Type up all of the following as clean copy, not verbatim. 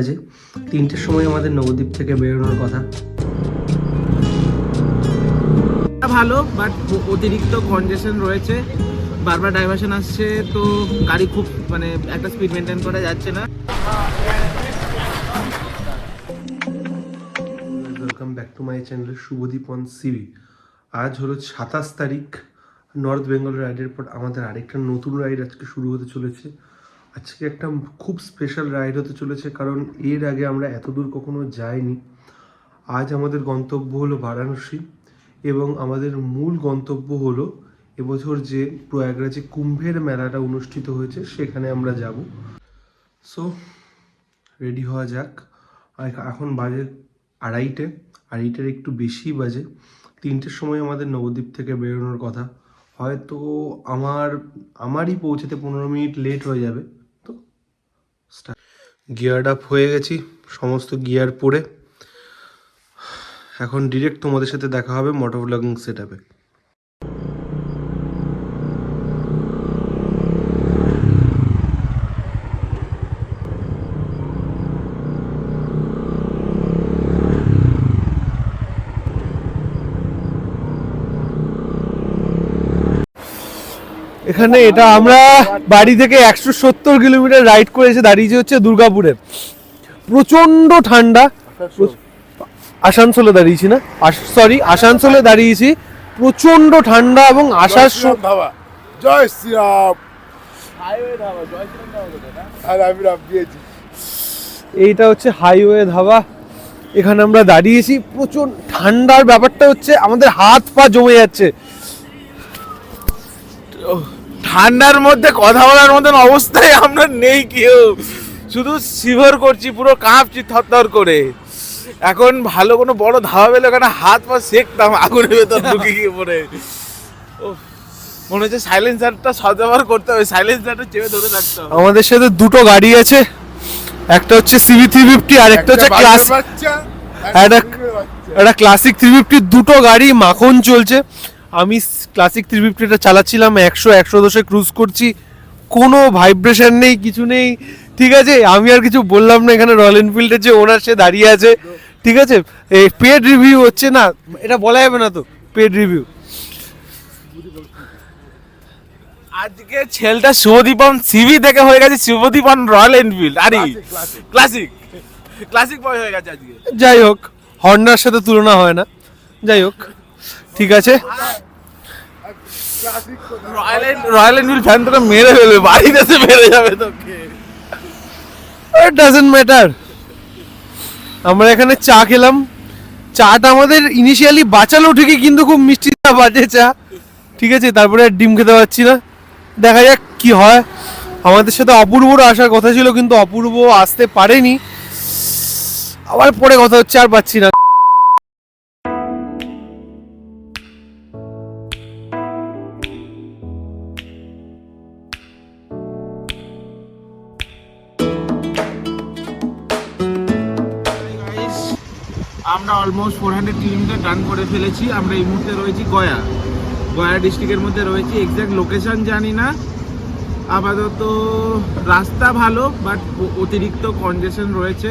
আছে 3টের সময় আমাদের নবদ্বীপ থেকে বেরোনোর কথা। ভালো বাট অতিরিক্ত কনজেশন রয়েছে, বারবার ডাইভারশন আসছে, তো গাড়ি খুব একটা স্পিড মেনটেন করা যাচ্ছে না। Welcome back to my channel Shubhadeep on CB. আজ হলো 27 তারিখ, নর্থ বেঙ্গল রাইডের পর আমাদের আরেকটা নতুন রাইড আজকে শুরু হতে চলেছে। আজকে একটা খুব স্পেশাল রাইড হতে চলেছে, কারণ এর আগে আমরা এত দূর কখনো যাইনি। আজ আমাদের গন্তব্য হলো বারাণসী এবং আমাদের মূল গন্তব্য হলো এবছর যে প্রয়াগরাজে কুম্ভের মেলাটা অনুষ্ঠিত হয়েছে সেখানে আমরা যাব। সো রেডি হওয়া যাক। এখন বাজে আড়াইটের একটু বেশি বাজে। 3টের সময় আমাদের নবদ্বীপ থেকে বেরোনোর কথা। হয়তো আমারই পৌঁছাতে 15 মিনিট লেট হয়ে যাবে। তো গিয়ার আপ হয়ে গেছি, সমস্ত গিয়ার পরে এখন ডিরেক্ট তোমাদের সাথে দেখা হবে মোটর ব্লগিং সেট আপে। এখানে এটা আমরা বাড়ি থেকে 170 কিলোমিটার রাইড করে এসে দাঁড়িয়েছি হচ্ছে দুর্গাপুরে। প্রচন্ড ঠান্ডা। আসানসোলে দাঁড়িয়েছি না, সরি আসানসোলে দাঁড়িয়েছি। প্রচন্ড ঠান্ডা এবং আসার জয় শ্রীরাম হাইওয়ে ধাবা, জয় শ্রীরাম দিয়েছি। এইটা হচ্ছে হাইওয়ে ধাবা। এখানে আমরা দাঁড়িয়েছি। প্রচন্ড ঠান্ডার ব্যাপারটা হচ্ছে আমাদের হাত পা জমে যাচ্ছে। ঠান্ডার মধ্যে কথা বলার মতন অবস্থায় আমরা নেই, কেউ শুধু শিভার করছি, পুরো কাঁপছি থরথর করে। এখন ভালো কোনো বড় ধাবা পেলে ওখানে হাত পা সেকতাম আগুনের ভেতর ঢুকে গিয়ে পড়ে। মনে হচ্ছে সাইলেন্সারটা সদ্ব্যবহার করতে হবে, সাইলেন্সারটা চেপে ধরে রাখতে হবে। আমাদের সাথে দুটো গাড়ি আছে, একটা হচ্ছে সিভি 350 আর একটা হচ্ছে একটা ক্লাসিক 350। দুটো গাড়ি মাখন চলছে। আমি ক্লাসিক 350টা চালাচ্ছিলাম 100-110 ক্রুজ করছি, কোনো ভাইব্রেশন নেই, কিছু নেই। ঠিক আছে, আমি আর কিছু বললাম না। এখানে রয়্যাল এনফিল্ডের যে ওনার সে দাঁড়িয়ে আছে। ঠিক আছে, এই পেড রিভিউ হচ্ছে না, এটা বলা যাবে না তো, পেড রিভিউ। আজকে ছেলেটা শুভদীপন সিভি থেকে হয়ে গেছে শুভদীপন রয়্যাল এনফিল্ড। আরে ক্লাসিক বয় হয়ে গেছে আজকে। যাই হোক, হন্ডার সাথে তুলনা হয় না। যাই হোক, ঠিক আছে। রয়্যাল এনফিল্ড ফ্যান তোকে মেরে ফেলবে, বাড়িতে এসে মেরে যাবে তোকে। It doesn't matter. আমরা এখানে চা খেলাম। চাটা আমাদের ইনিশিয়ালি বাঁচালো ঠিকই, কিন্তু খুব মিষ্টি চা, বাজে চা। ঠিক আছে, তারপরে আর ডিম খেতে পারছি না। দেখা যাক কি হয়। আমাদের সাথে অপূর্বর আসার কথা ছিল, কিন্তু অপূর্ব আসতে পারেনি। আবার পরে কথা হচ্ছে, আর পাচ্ছি না। আমরা অলমোস্ট 400 কিলোমিটার রান করে ফেলেছি। আমরা এই মুহূর্তে রয়েছি গয়া ডিস্ট্রিক্টের মধ্যে রয়েছি। এক্স্যাক্ট লোকেশন জানি না। আপাতত রাস্তা ভালো, বাট অতিরিক্ত কনজেশন রয়েছে,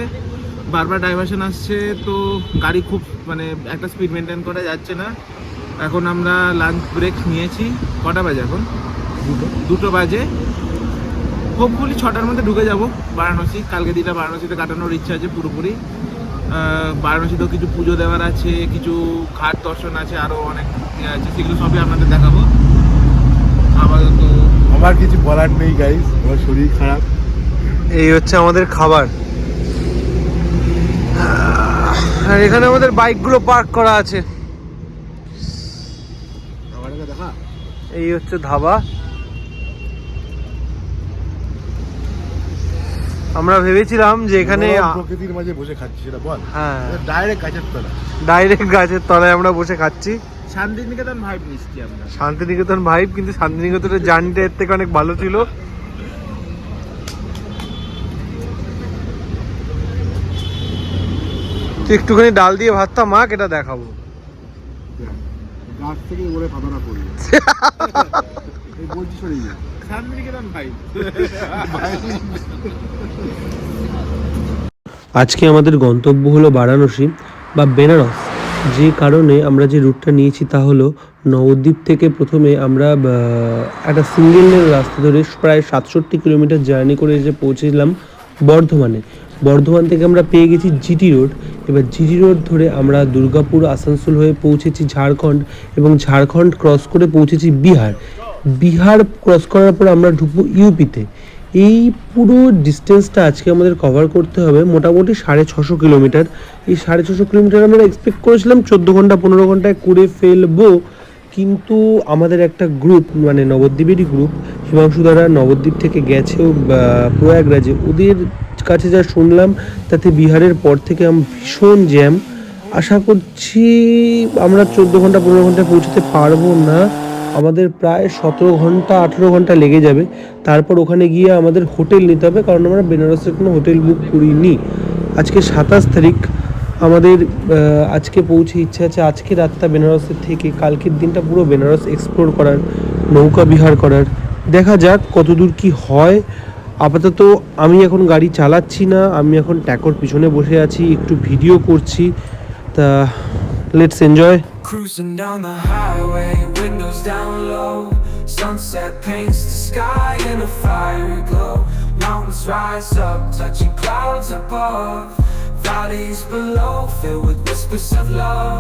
বারবার ডাইভারশন আসছে, তো গাড়ি খুব একটা স্পিড মেনটেন করা যাচ্ছে না। এখন আমরা লাঞ্চ ব্রেক নিয়েছি। কটা বাজে এখন? দুটো বাজে। হোপফুলি 6টার মধ্যে ঢুকে যাব বারাণসী। কালকে দিনটা বারাণসীতে কাটানোর ইচ্ছা আছে পুরোপুরি। বারাণসীতেও কিছু পুজো দেওয়ার আছে, কিছু ঘাট দর্শন আছে, আরও অনেক আছে, সেগুলো সবই আপনাদের দেখাবো। আপাতত আমার কিছু বলার নেই গাইস, আমার শরীর খারাপ। এই হচ্ছে আমাদের খাবার। আর এখানে আমাদের বাইকগুলো পার্ক করা আছে। এই হচ্ছে ধাবা। আমরা ভেবেছিলাম যে এখানে প্রকৃতির মাঝে বসে খাচ্ছি, সেটা বল। হ্যাঁ, ডাইরেক্ট গাছের তলায় আমরা বসে খাচ্ছি। শান্তিনিকেতন ভাইব নিচ্ছি আমরা। শান্তিনিকেতন ভাইব, কিন্তু শান্তিনিকেতনের জার্নিটা এর থেকে অনেক ভালো ছিল। একটুখানি ডাল দিয়ে ভাতটা মাখ, এটা দেখাবো। গাছ থেকে ওরে পাতাটা পড়লো। এই বলছি সরে যা। শান্তিনিকেতন ভাইব। আজকে আমাদের গন্তব্য হলো বারাণসী বা বেনারস। যে কারণে আমরা যে রুটটা নিয়েছি তা হলো নবদ্বীপ থেকে প্রথমে আমরা একটা সিঙ্গেল লেন রাস্তা ধরে প্রায় 67 কিলোমিটার জার্নি করে এসে পৌঁছেছিলাম বর্ধমানে। বর্ধমান থেকে আমরা পেয়ে গেছি জিটি রোড। এবার জিটি রোড ধরে আমরা দুর্গাপুর আসানসোল হয়ে পৌঁছেছি ঝাড়খণ্ড, এবং ঝাড়খণ্ড ক্রস করে পৌঁছেছি বিহার। বিহার ক্রস করার পর আমরা ঢুকবো ইউপিতে। এই পুরো ডিস্টেন্সটা আজকে আমাদের কভার করতে হবে মোটামুটি 650 কিলোমিটার। এই 650 কিলোমিটার আমরা এক্সপেক্ট করেছিলাম 14 ঘন্টা 15 ঘন্টায় করে ফেলবো, কিন্তু আমাদের একটা গ্রুপ মানে নবদ্বীপেরই গ্রুপ, হিমাংশু দ্বারা নবদ্বীপ থেকে গেছেও প্রয়াগরাজে। ওদের কাছে যা শুনলাম তাতে বিহারের পর থেকে ভীষণ জ্যাম। আশা করছি আমরা 14 ঘন্টা 15 ঘন্টায় পৌঁছতে পারবো না, আমাদের প্রায় 17 ঘন্টা 18 ঘন্টা লেগে যাবে। তারপর ওখানে গিয়ে আমাদের হোটেল নিতে হবে, কারণ আমরা বেনারসের কোনো হোটেল বুক করিনি। আজকে 27 তারিখ, আমাদের আজকে পৌঁছে ইচ্ছা আছে আজকে রাতটা বেনারসের থেকে কালকের দিনটা পুরো বেনারস এক্সপ্লোর করার, নৌকা বিহার করার। দেখা যাক কতদূর কি হয়। আপাতত আমি এখন গাড়ি চালাচ্ছি না, আমি এখন ট্যাকোর পিছনে বসে আছি, একটু ভিডিও করছি। তা let's enjoy. Cruising down the highway, windows down low. Sunset paints the sky in a fiery glow. Mountains rise up, touching clouds above. Valleys below, filled with whispers of love.